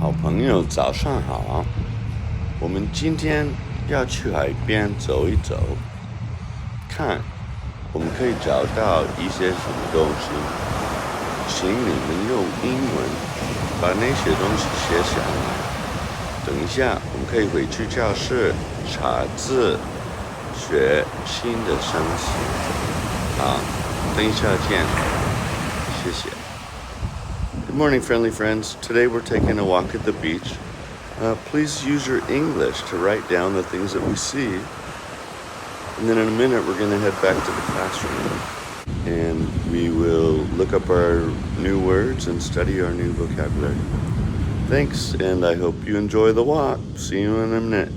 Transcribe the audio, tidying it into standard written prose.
好朋友，早上好。我们今天要去海边走一走，看我们可以找到一些什么东西。请你们用英文把那些东西写下来。等一下，我们可以回去教室查字，学新的声词。好，等一下见，谢谢。Good morning, friendly friends. Today we're taking a walk at the beach. Please use your English to write down the things that we see. And then in a minute, we're going to head back to the classroom. And we will look up our new words and study our new vocabulary. Thanks, and I hope you enjoy the walk. See you in a minute.